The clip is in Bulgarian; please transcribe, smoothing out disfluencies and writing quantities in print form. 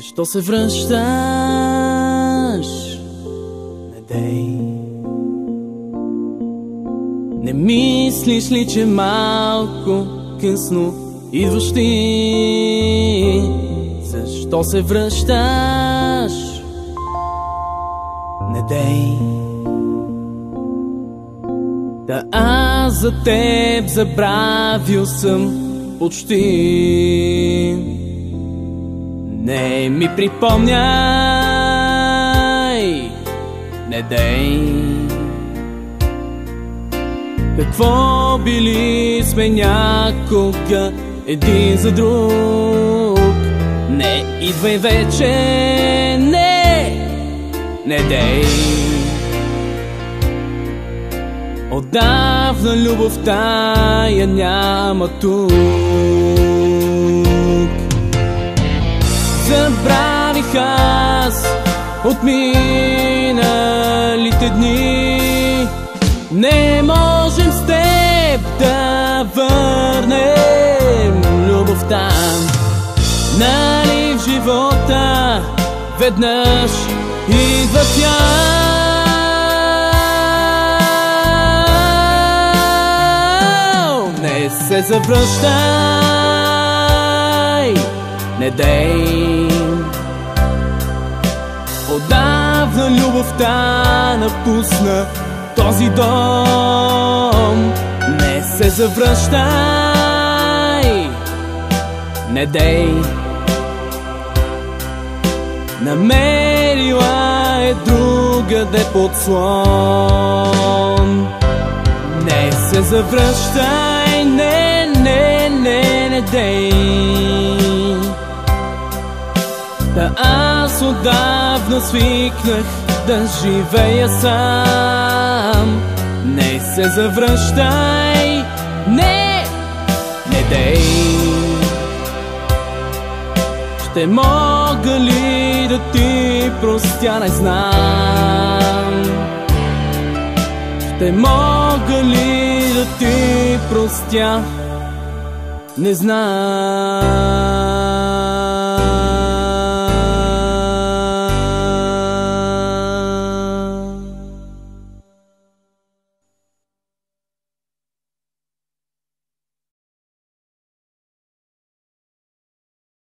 Защо се връщаш? Недей. Не мислиш ли, че малко късно идваш ти? Защо се връщаш? Недей. Да аз за теб забравил съм почти. Не ми припомняй, не дей. Какво били сме някога един за друг. Не идвай вече, не дей. Отдавна любовта я няма тук. Забравих аз от миналите дни. Не можем с теб да върнем любовта. Нали в живота веднъж идва тя. Не се завръщай, не дей. Отдавна любовта напусна този дом. Не се завръщай, не дей. Намерила е другаде подслон. Не се завръщай, не дей. Да аз отдавна свикнах да живея сам. Не се завръщай, не дей. Ще мога ли да ти простя, не знам. Ще мога ли да ти простя, не знам.